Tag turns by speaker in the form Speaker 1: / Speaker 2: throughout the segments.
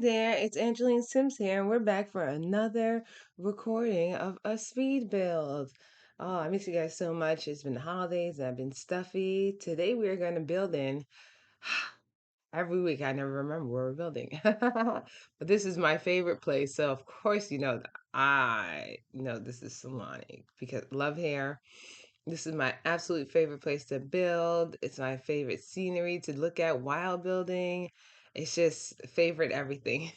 Speaker 1: there, it's AngelineSims here, and we're back for another recording of a speed build. Oh, I miss you guys so much. It's been the holidays, and I've been stuffy. Today we are going to build in. Every week I never remember where we're building. But this is my favorite place, so of course I know this is Sulani because love hair. This is my absolute favorite place to build. It's my favorite scenery to look at while building. It's just favorite everything.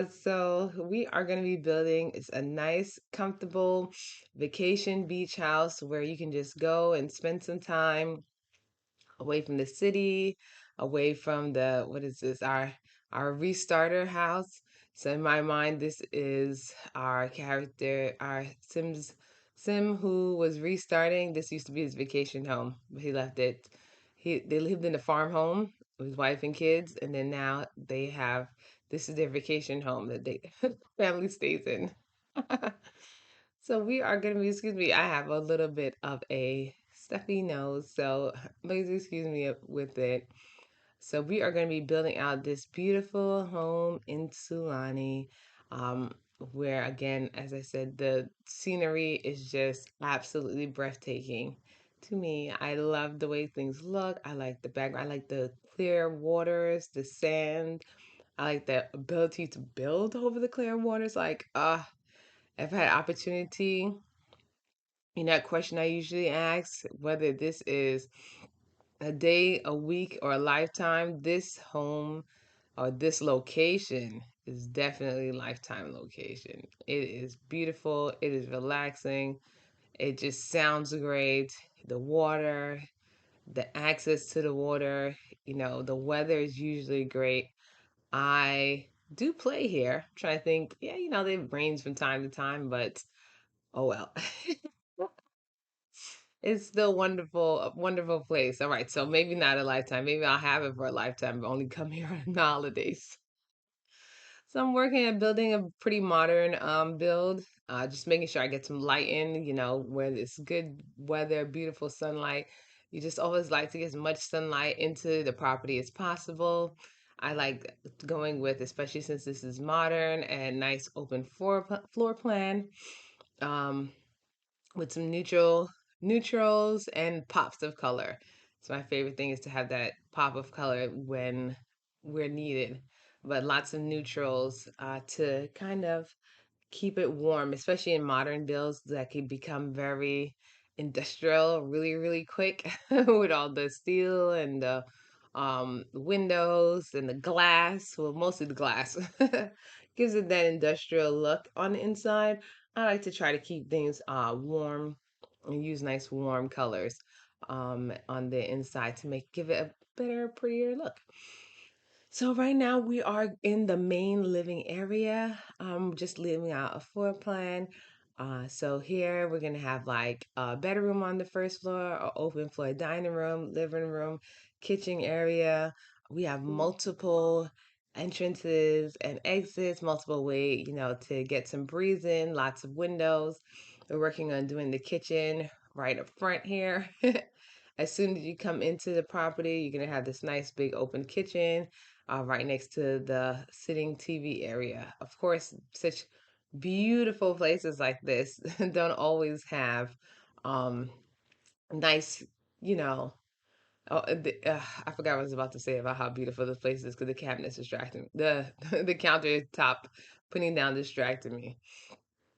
Speaker 1: So we are going to be building, it's a nice, comfortable vacation beach house where you can just go and spend some time away from the city, away from the what is this? Our restarter house. So in my mind, this is our character, our Sim who was restarting. This used to be his vacation home, but he left it. They lived in a farm home with his wife and kids, and then now they have this is their vacation home that they family stays in. So we are going to be, excuse me, I have a little bit of a stuffy nose, so please excuse me with it. So we are going to be building out this beautiful home in Sulani, um, where again, as I said, the scenery is just absolutely breathtaking to me. I love the way things look. I like the background. I like the clear waters, the sand. I like the ability to build over the clear waters. I've had opportunity. That question I usually ask, whether this is a day, a week, or a lifetime, this home or this location is definitely a lifetime location. It is beautiful. It is relaxing. It just sounds great. The water, the access to the water, the weather is usually great. I do play here. I'm trying to think, yeah, it rains from time to time, but oh well. It's still wonderful, a wonderful place. All right, so maybe not a lifetime. Maybe I'll have it for a lifetime, but only come here on the holidays. So I'm working at building a pretty modern build. Just making sure I get some light in, where it's good weather, beautiful sunlight. You just always like to get as much sunlight into the property as possible. I like going with, especially since this is modern and nice open floor plan. Um, with some neutrals and pops of color. So my favorite thing is to have that pop of color when we're needed, but lots of neutrals to kind of keep it warm, especially in modern builds that can become very industrial really, really quick with all the steel and the windows and the glass. Well, mostly the glass gives it that industrial look on the inside. I like to try to keep things warm and use nice warm colors on the inside to give it a better, prettier look. So right now we are in the main living area. Just living out a floor plan. So here we're gonna have like a bedroom on the first floor, or open floor dining room, living room, kitchen area. We have multiple entrances and exits, multiple way, to get some breeze in, lots of windows. We're working on doing the kitchen right up front here. As soon as you come into the property, you're gonna have this nice big open kitchen right next to the sitting TV area. Of course, such beautiful places like this don't always have um, nice, you know. I forgot what I was about to say about how beautiful this place is because the cabinets distracting the countertop putting down distracted me.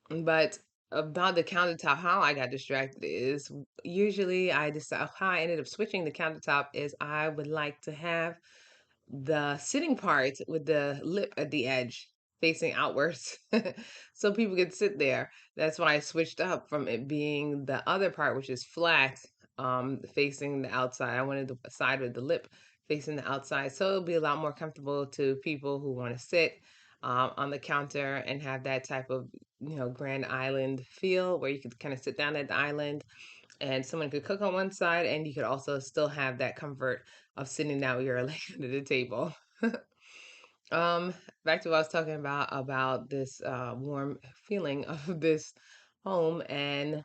Speaker 1: But about the countertop, how I got distracted is usually I decide how I ended up switching the countertop is I would like to have the sitting part with the lip at the edge facing outwards so people could sit there. That's why I switched up from it being the other part, which is flat, facing the outside. I wanted the side with the lip facing the outside. So it'll be a lot more comfortable to people who want to sit on the counter and have that type of, Grand Island feel where you could kind of sit down at the island and someone could cook on one side and you could also still have that comfort of sitting down with your leg under the table. um Back to what I was talking about this warm feeling of this home and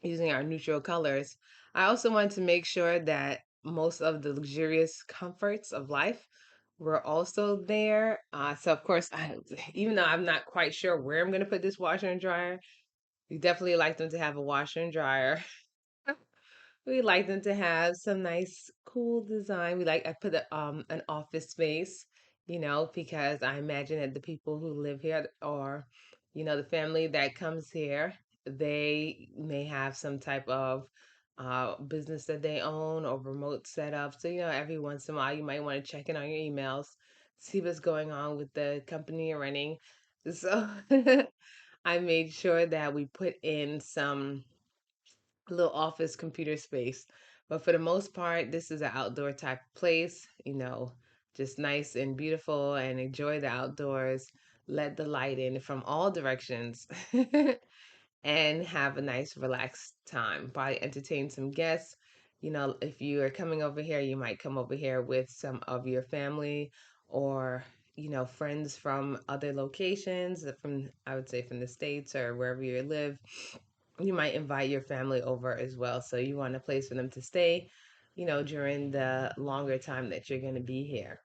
Speaker 1: using our neutral colors. I also wanted to make sure that most of the luxurious comforts of life were also there. So of course, even though I'm not quite sure where I'm gonna put this washer and dryer, we definitely like them to have a washer and dryer. We like them to have some nice, cool design. I put an office space, because I imagine that the people who live here or, the family that comes here, they may have some type of business that they own or remote setup. So, every once in a while you might want to check in on your emails, see what's going on with the company you're running. So I made sure that we put in some little office computer space. But for the most part, this is an outdoor type place, just nice and beautiful and enjoy the outdoors. Let the light in from all directions and have a nice, relaxed time. Probably entertain some guests. If you are coming over here, you might come over here with some of your family or, friends from other locations, I would say, from the States or wherever you live. You might invite your family over as well. So you want a place for them to stay, during the longer time that you're going to be here.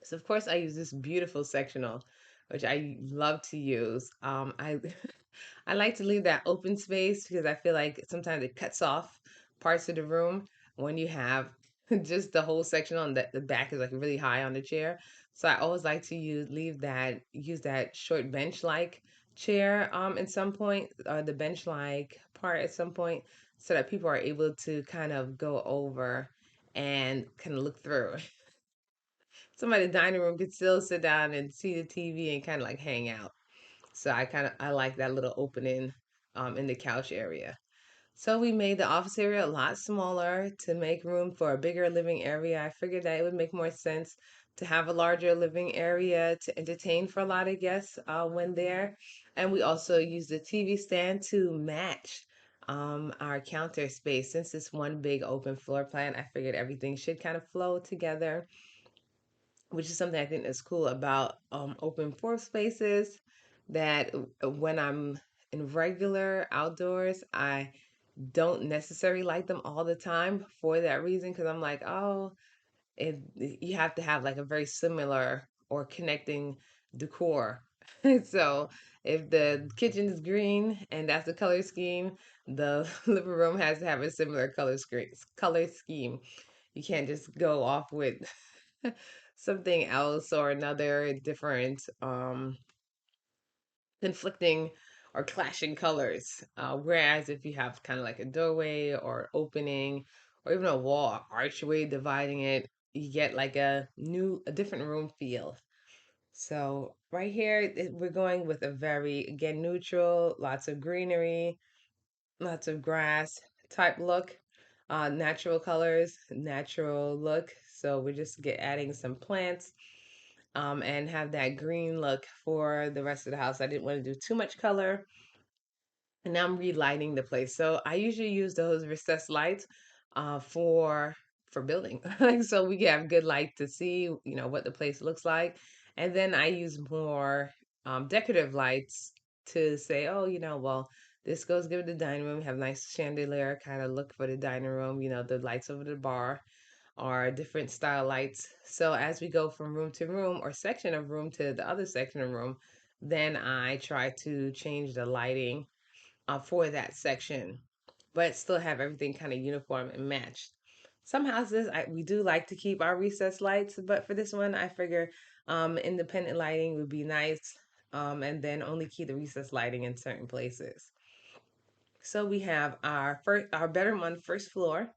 Speaker 1: So of course I use this beautiful sectional, which I love to use. I I like to leave that open space because I feel like sometimes it cuts off parts of the room when you have just the whole section on the back is like really high on the chair. So I always like to use that short bench like chair at some point, or the bench like part at some point, so that people are able to kind of go over and kind of look through. Somebody in the dining room could still sit down and see the TV and kind of like hang out. So I like that little opening in the couch area. So we made the office area a lot smaller to make room for a bigger living area. I figured that it would make more sense to have a larger living area to entertain for a lot of guests when there. And we also used the TV stand to match our counter space. Since it's one big open floor plan, I figured everything should kind of flow together, which is something I think is cool about open floor spaces. That when I'm in regular outdoors, I don't necessarily like them all the time for that reason, because I'm like, oh, you have to have like a very similar or connecting decor. So if the kitchen is green and that's the color scheme, the living room has to have a similar color scheme. You can't just go off with something else or another different conflicting or clashing colors. Whereas if you have kind of like a doorway or opening or even a wall archway dividing it, you get like a different room feel. So right here, we're going with a very, again, neutral, lots of greenery, lots of grass type look, natural colors, natural look. So we're just adding some plants and have that green look for the rest of the house. I didn't want to do too much color. And now I'm relighting the place. So I usually use those recessed lights for building. Like, so we can have good light to see, what the place looks like. And then I use more decorative lights to say, oh, well, this goes good with the dining room. Have nice chandelier kind of look for the dining room. The lights over the bar are different style lights. So as we go from room to room or section of room to the other section of room, then I try to change the lighting for that section, but still have everything kind of uniform and matched. Some houses we do like to keep our recessed lights, but for this one, I figure independent lighting would be nice, and then only keep the recessed lighting in certain places. So we have our bedroom on the first floor,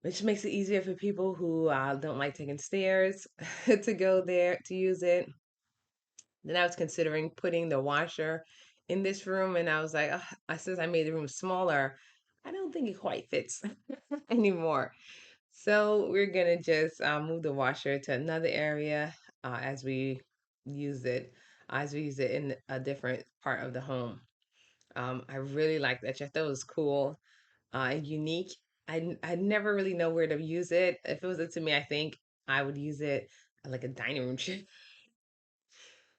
Speaker 1: which makes it easier for people who don't like taking stairs to go there to use it. Then I was considering putting the washer in this room, and I was like, "Ugh, since I made the room smaller, I don't think it quite fits anymore." So we're gonna just move the washer to another area as we use it, in a different part of the home. I really like that. I thought it was cool and unique. I never really know where to use it. If it was up to me, I think I would use it like a dining room chair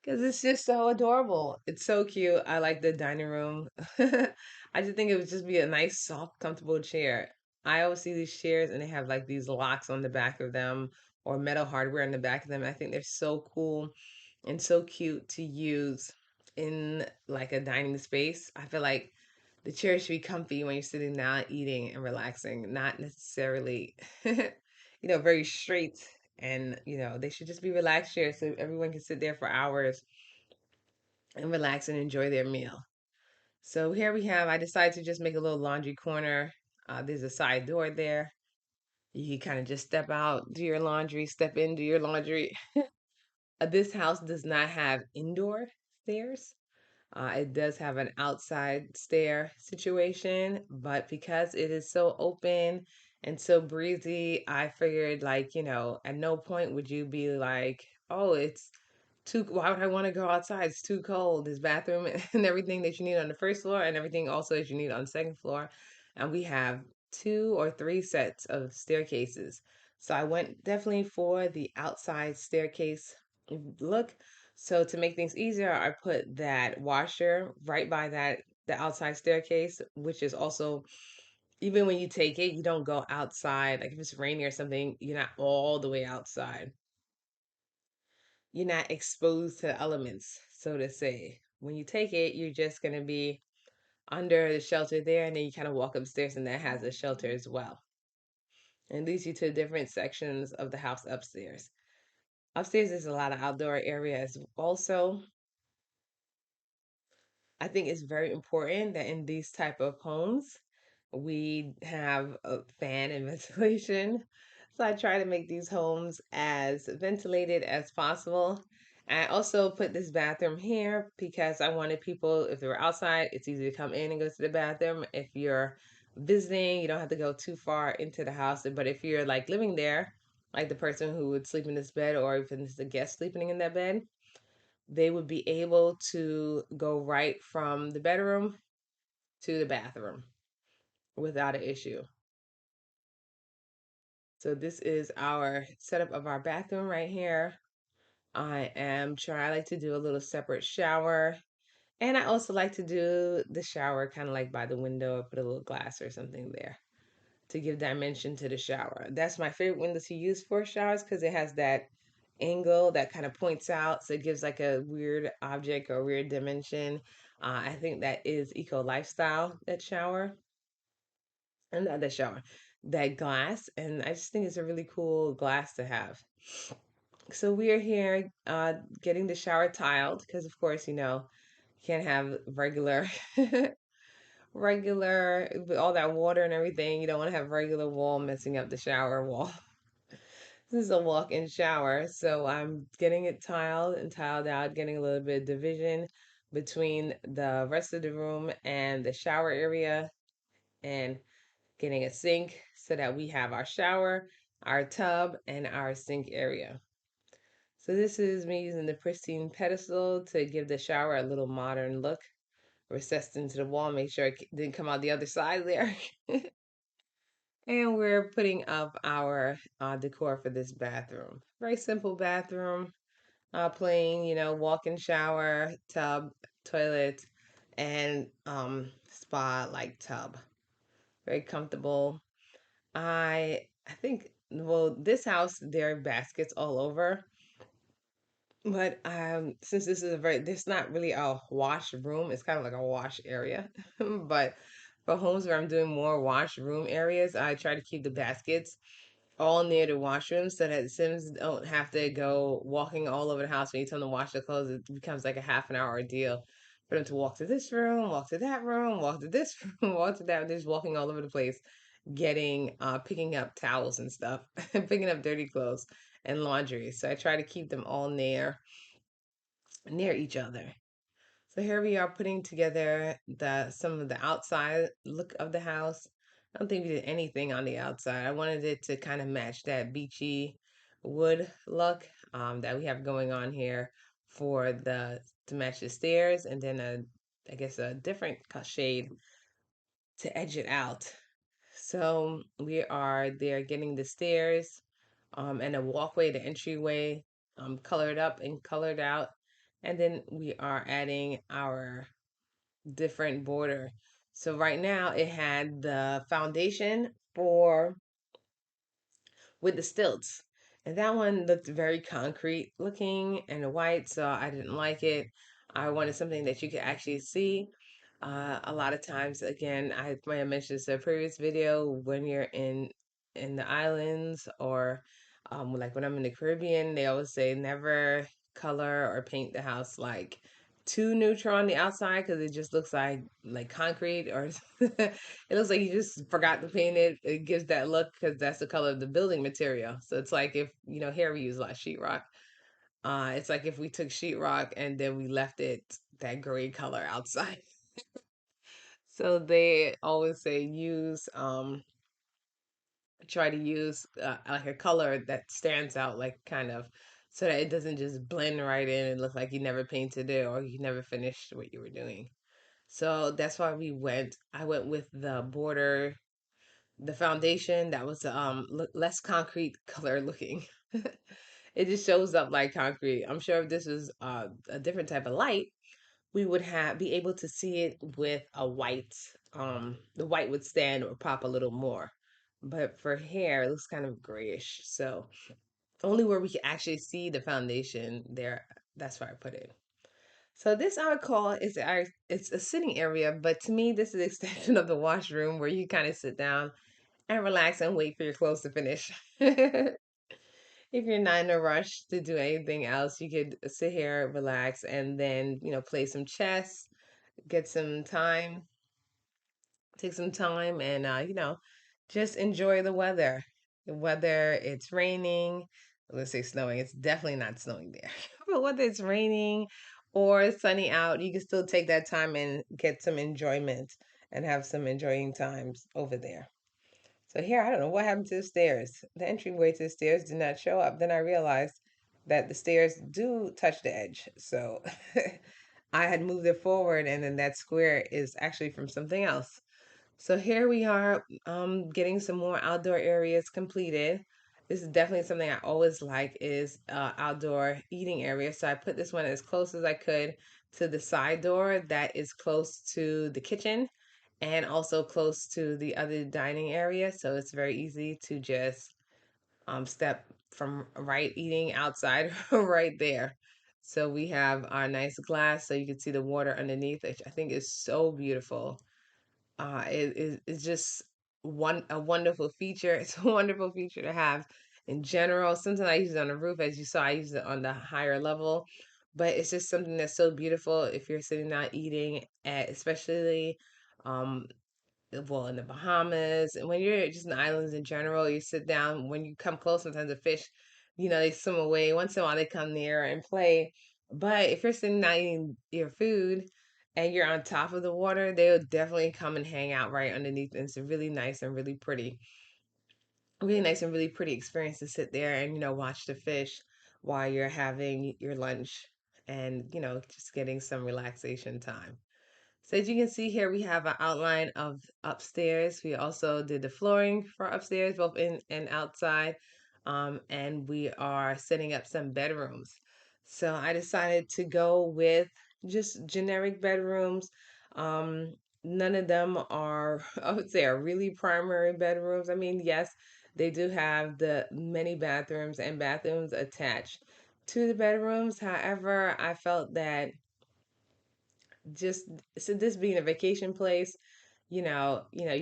Speaker 1: because it's just so adorable. It's so cute. I like the dining room. I just think it would just be a nice, soft, comfortable chair. I always see these chairs and they have like these locks on the back of them, or metal hardware in the back of them. I think they're so cool and so cute to use in like a dining space. I feel like the chair should be comfy when you're sitting down eating and relaxing, not necessarily, very straight. And, they should just be relaxed chairs so everyone can sit there for hours and relax and enjoy their meal. So here we have, I decided to just make a little laundry corner. There's a side door there. You can kind of just step out, do your laundry, step in, do your laundry. This house does not have indoor stairs. It does have an outside stair situation, but because it is so open and so breezy, I figured, like, at no point would you be like, oh, it's too, why would I want to go outside? It's too cold. There's bathroom and everything that you need on the first floor and everything also that you need on the second floor. And we have two or three sets of staircases. So I went definitely for the outside staircase look. So to make things easier, I put that washer right by the outside staircase, which is also, even when you take it, you don't go outside. Like if it's rainy or something, you're not all the way outside. You're not exposed to elements, so to say. When you take it, you're just gonna be under the shelter there, and then you kind of walk upstairs, and that has a shelter as well. And leads you to different sections of the house upstairs. Upstairs, there's a lot of outdoor areas also. I think it's very important that in these type of homes, we have a fan and ventilation. So I try to make these homes as ventilated as possible. I also put this bathroom here because I wanted people, if they were outside, it's easy to come in and go to the bathroom. If you're visiting, you don't have to go too far into the house. But if you're like living there, like the person who would sleep in this bed, or even it's a guest sleeping in that bed, they would be able to go right from the bedroom to the bathroom without an issue. So this is our setup of our bathroom right here. I like to do a little separate shower. And I also like to do the shower kind of like by the window, put a little glass or something there to give dimension to the shower. That's my favorite window to use for showers because it has that angle that kind of points out. So it gives like a weird object or a weird dimension. I think that is eco lifestyle, that shower. And not that shower, that glass. And I just think it's a really cool glass to have. So we are here getting the shower tiled because, of course, you can't have regular regular with all that water and everything. You don't want to have regular wall messing up the shower wall. This is a walk-in shower, so I'm getting it tiled and tiled out, getting a little bit of division between the rest of the room and the shower area, and getting a sink so that we have our shower, our tub, and our sink area. So this is me using the pristine pedestal to give the shower a little modern look, recessed into the wall, make sure it didn't come out the other side there. And we're putting up our decor for this bathroom. Very simple bathroom, plain, walk-in shower, tub, toilet, and spa like tub. Very comfortable. I think, well, this house there are baskets all over, but since this is a very, there's not really a wash room. It's kind of like a wash area. But for homes where I'm doing more wash room areas, I try to keep the baskets all near the washroom so that Sims don't have to go walking all over the house when you tell them to wash their clothes. It becomes like a half an hour ordeal for them to walk to this room, walk to that room, walk to this room, walk to that. They're just walking all over the place, getting picking up towels and stuff, picking up dirty clothes and laundry. So I try to keep them all near each other. So here we are putting together the some of the outside look of the house. I don't think we did anything on the outside. I wanted it to kind of match that beachy wood look that we have going on here for the to match the stairs, and then I guess a different shade to edge it out. So we are there getting the stairs and a walkway, the entryway, colored up and colored out. And then we are adding our different border. So right now it had the foundation for with the stilts. And that one looked very concrete looking and white, so I didn't like it. I wanted something that you could actually see. A lot of times, again, I might have mentioned this in a previous video, when you're in the islands or like when I'm in the Caribbean, they always say never color or paint the house like too neutral on the outside because it just looks like concrete, or it looks like you just forgot to paint it. It gives that look because that's the color of the building material. So it's like, if you know, here we use a lot of sheetrock. It's like if we took sheetrock and then we left it that gray color outside. So they always say use try to use like a color that stands out, like kind of, so that it doesn't just blend right in and look like you never painted it or you never finished what you were doing. So that's why I went with the border, the foundation that was less concrete color looking. It just shows up like concrete. I'm sure if this was a different type of light, we would have be able to see it with a white. The white would stand or pop a little more. But for hair, it looks kind of grayish. So only where we can actually see the foundation there, that's where I put it. So this I would call it's a sitting area, but to me this is an extension of the washroom where you kind of sit down and relax and wait for your clothes to finish. If you're not in a rush to do anything else, you could sit here, relax, and then, play some chess, get some time, take some time, and, just enjoy the weather. Whether it's raining, let's say snowing, it's definitely not snowing there. But whether it's raining or sunny out, you can still take that time and get some enjoyment and have some enjoying times over there. So here, I don't know what happened to the stairs. The entryway to the stairs did not show up. Then I realized that the stairs do touch the edge. So I had moved it forward, and then that square is actually from something else. So here we are, getting some more outdoor areas completed. This is definitely something I always like, is outdoor eating area. So I put this one as close as I could to the side door that is close to the kitchen and also close to the other dining area. So it's very easy to just step from right eating outside right there. So we have our nice glass so you can see the water underneath, which I think is so beautiful. It's just a wonderful feature. It's a wonderful feature to have in general. Sometimes I use it on the roof, as you saw. I use it on the higher level, but it's just something that's so beautiful if you're sitting down eating at, especially, um, well, in the Bahamas, and when you're just in the islands in general, you sit down. When you come close, sometimes the fish, they swim away. Once in a while, they come near and play. But if you're sitting down eating your food and you're on top of the water, they'll definitely come and hang out right underneath. And it's a really nice and really pretty experience to sit there and, watch the fish while you're having your lunch and, just getting some relaxation time. So as you can see here, we have an outline of upstairs. We also did the flooring for upstairs, both in and outside. And we are setting up some bedrooms. So I decided to go with just generic bedrooms. Um, None of them are, I would say, are really primary bedrooms. I mean, yes, they do have the many bathrooms and bathrooms attached to the bedrooms. However, I felt that, just so this being a vacation place, you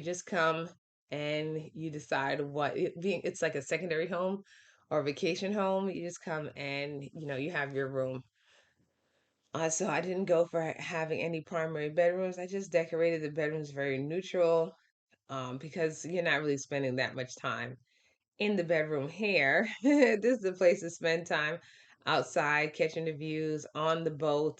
Speaker 1: just come and you decide it's like a secondary home or vacation home. You just come and you have your room. So I didn't go for having any primary bedrooms. I just decorated the bedrooms very neutral, because you're not really spending that much time in the bedroom here. This is the place to spend time outside, catching the views on the boat.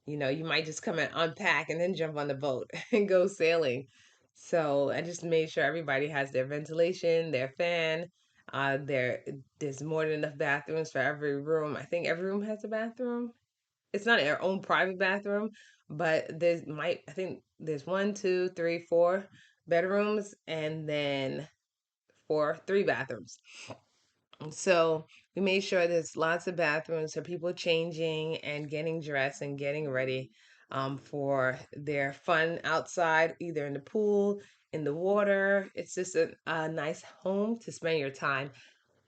Speaker 1: You might just come and unpack and then jump on the boat and go sailing. So I just made sure everybody has their ventilation, their fan. There's more than enough bathrooms for every room. I think every room has a bathroom. It's not their own private bathroom, but I think there's one, two, three, four bedrooms, and then three bathrooms. So we made sure there's lots of bathrooms for people changing and getting dressed and getting ready, for their fun outside, either in the pool, in the water. It's just a nice home to spend your time.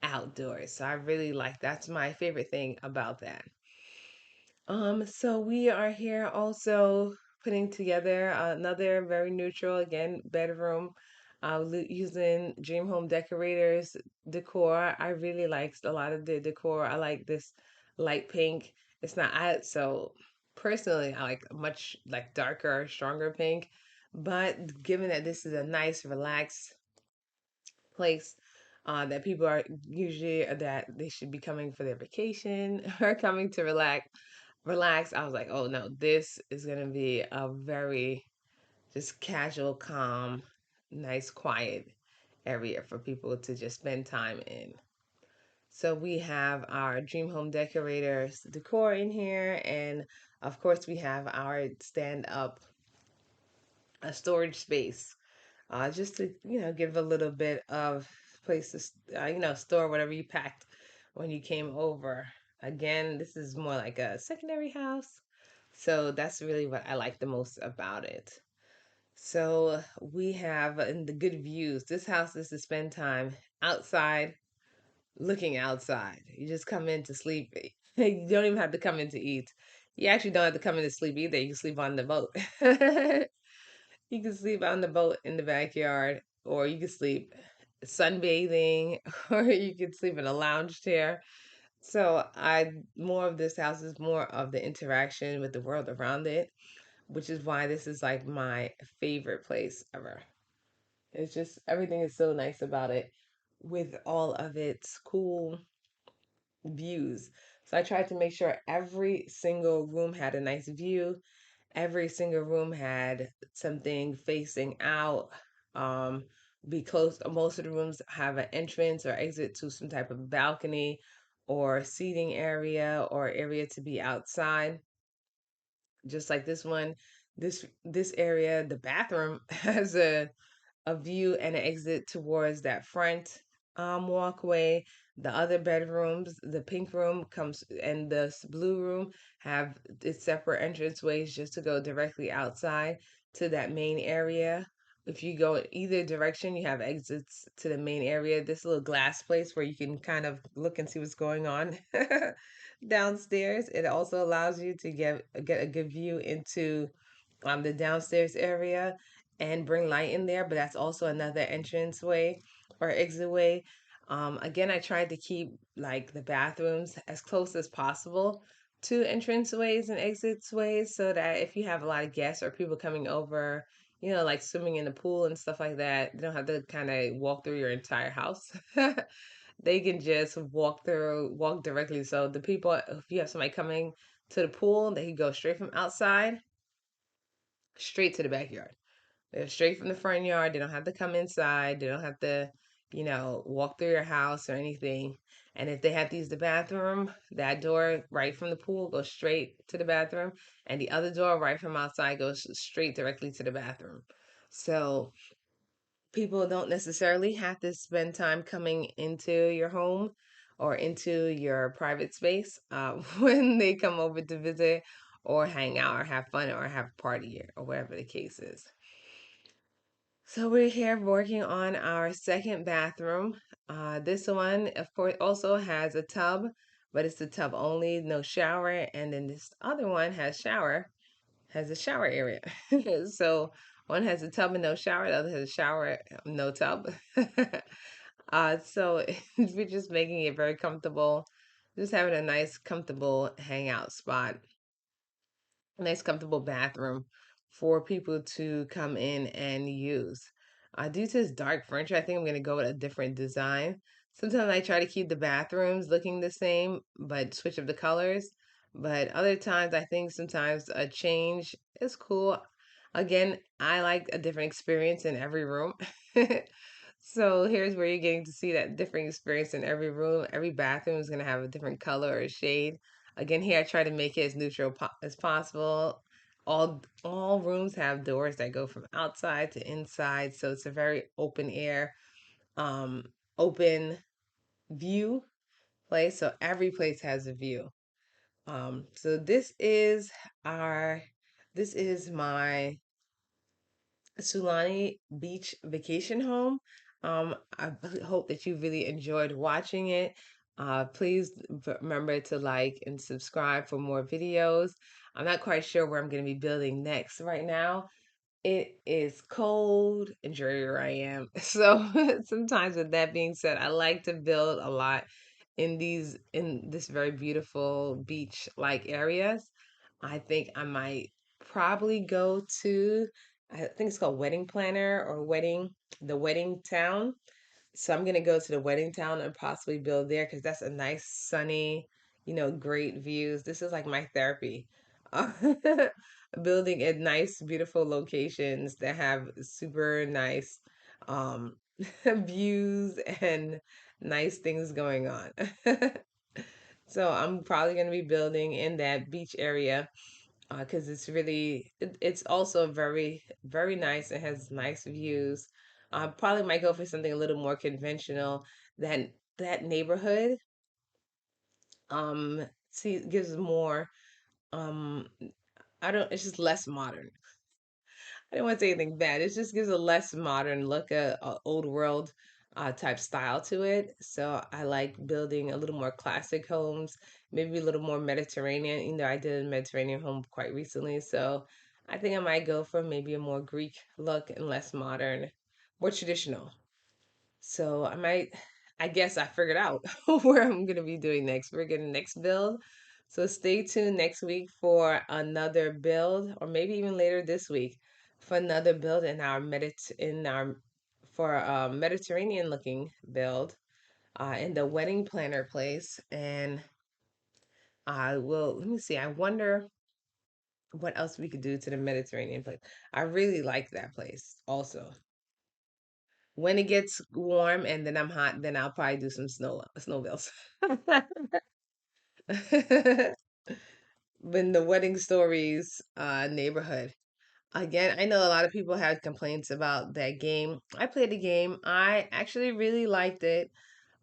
Speaker 1: outdoors. So I really like that's my favorite thing about that. So we are here also putting together another very neutral, again, bedroom, using Dream Home Decorators decor. I really like a lot of the decor. I like this light pink. It's not I so personally I like a much like darker, stronger pink. But given that this is a nice, relaxed place that people are usually that they should be coming for their vacation or coming to relax. I was like, oh no, this is gonna be a very just casual, calm, nice, quiet area for people to just spend time in. So we have our dream home decorators decor in here, and of course we have our stand up storage space, just to give a little bit of place to store whatever you packed when you came over. Again, this is more like a secondary house, so that's really what I like the most about it. So we have in the good views. This house is to spend time outside, looking outside. You just come in to sleep. You don't even have to come in to eat. You actually don't have to come in to sleep either. You can sleep on the boat. You can sleep on the boat in the backyard, or you can sleep sunbathing, or you can sleep in a lounge chair. So I more of this house is more of the interaction with the world around it, which is why this is like my favorite place ever. It's just everything is so nice about it with all of its cool views. So I tried to make sure every single room had a nice view. Every single room had something facing out. Um, be close. Most of the rooms have an entrance or exit to some type of balcony or seating area or area to be outside. Just like this one, this area, the bathroom has a view and an exit towards that front walkway. The other bedrooms, the pink room comes and the blue room have its separate entranceways just to go directly outside to that main area. If you go in either direction, you have exits to the main area. This little glass place where you can kind of look and see what's going on downstairs. It also allows you to get a good view into the downstairs area and bring light in there, but that's also another entrance way or exit way. Again, I tried to keep like the bathrooms as close as possible to entrance ways and exits ways so that if you have a lot of guests or people coming over, like swimming in the pool and stuff like that, they don't have to kind of walk through your entire house. They can just walk directly. So the people, if you have somebody coming to the pool, they can go straight from outside straight to the backyard. They're straight from the front yard. They don't have to come inside. They don't have to, walk through your house or anything. And if they have to use the bathroom, that door right from the pool goes straight to the bathroom, and the other door right from outside goes straight directly to the bathroom. So people don't necessarily have to spend time coming into your home or into your private space when they come over to visit or hang out or have fun or have a party or whatever the case is. So we're here working on our second bathroom. This one, of course, also has a tub, but it's a tub only, no shower. And then this other one has a shower area. So one has a tub and no shower, the other has a shower, no tub. So we're just making it very comfortable, just having a nice, comfortable hangout spot, a nice comfortable bathroom for people to come in and use. Due to this dark furniture, I think I'm going to go with a different design. Sometimes I try to keep the bathrooms looking the same, but switch up the colors. But other times, I think sometimes a change is cool. Again, I like a different experience in every room. So here's where you're getting to see that different experience in every room. Every bathroom is going to have a different color or shade. Again, here I try to make it as neutral as possible. All rooms have doors that go from outside to inside, so it's a very open air, um, open view place. So every place has a view. So our this is my Sulani beach vacation home. I really hope that you really enjoyed watching it. Please remember to like and subscribe for more videos. I'm not quite sure where I'm going to be building next right now. It is cold and dreary where I am. So sometimes with that being said, I like to build a lot in this very beautiful beach like areas. I think I might probably go to I think it's called Wedding Planner or the Wedding Town. So I'm gonna go to the wedding town and possibly build there because that's a nice sunny, great views. This is like my therapy. Uh, Building at nice, beautiful locations that have super nice um views and nice things going on. So I'm probably gonna be building in that beach area because it's also very very nice. It has nice views. Probably might go for something a little more conventional than that neighborhood. See, gives more. Um, I don't. It's just less modern. I don't want to say anything bad. It just gives a less modern look, a old world type style to it. So I like building a little more classic homes, maybe a little more Mediterranean. I did a Mediterranean home quite recently, so I think I might go for maybe a more Greek look and less modern, more traditional. So I guess I figured out where I'm going to be doing next. We're getting next build. So stay tuned next week for another build, or maybe even later this week for another build in our for a Mediterranean looking build in the wedding planner place. And I will, let me see, I wonder what else we could do to the Mediterranean place. I really like that place also. When it gets warm and then I'm hot, then I'll probably do some snowbills. When the wedding stories neighborhood. Again, I know a lot of people had complaints about that game. I played the game. I actually really liked it.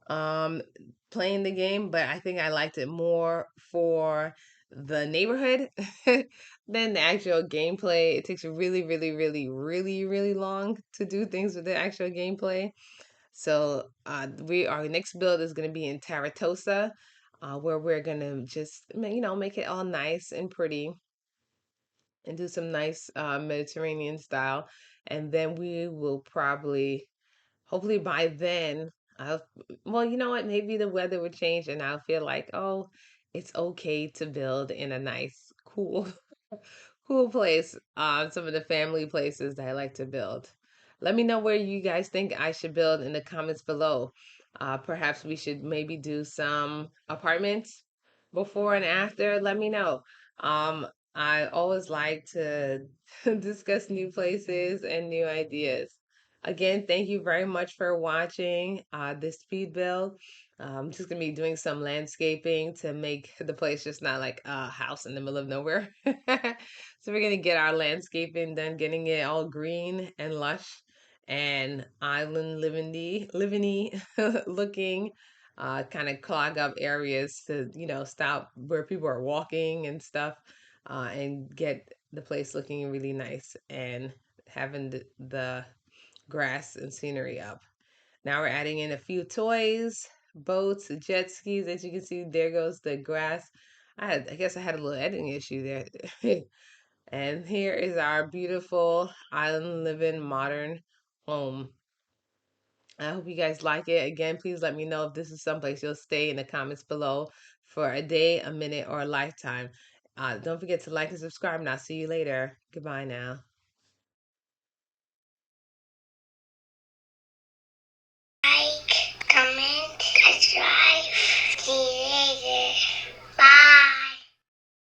Speaker 1: Um Playing the game, but I think I liked it more for the neighborhood than the actual gameplay. It takes really, really, really, really, really long to do things with the actual gameplay. So our next build is going to be in Taratosa, where we're going to just make it all nice and pretty and do some nice Mediterranean style, and then we will probably, hopefully by then, I'll well, you know what? Maybe the weather would change, and I'll feel like, oh, it's okay to build in a nice, cool cool place. Some of the family places that I like to build. Let me know where you guys think I should build in the comments below. Perhaps we should maybe do some apartments before and after. Let me know. Um, I always like to discuss new places and new ideas. Again, thank you very much for watching this speed build. I'm just gonna be doing some landscaping to make the place just not like a house in the middle of nowhere. So we're gonna get our landscaping done, getting it all green and lush and island living looking, kind of clog up areas to, stop where people are walking and stuff, and get the place looking really nice and having the grass and scenery up. Now we're adding in a few toys, boats, jet skis. As you can see, there goes the grass. I guess I had a little editing issue there. And here is our beautiful island living modern home. I hope you guys like it. Again, please let me know if this is someplace you'll stay in the comments below for a day, a minute, or a lifetime. Don't forget to like and subscribe, and I'll see you later. Goodbye now.
Speaker 2: Bye.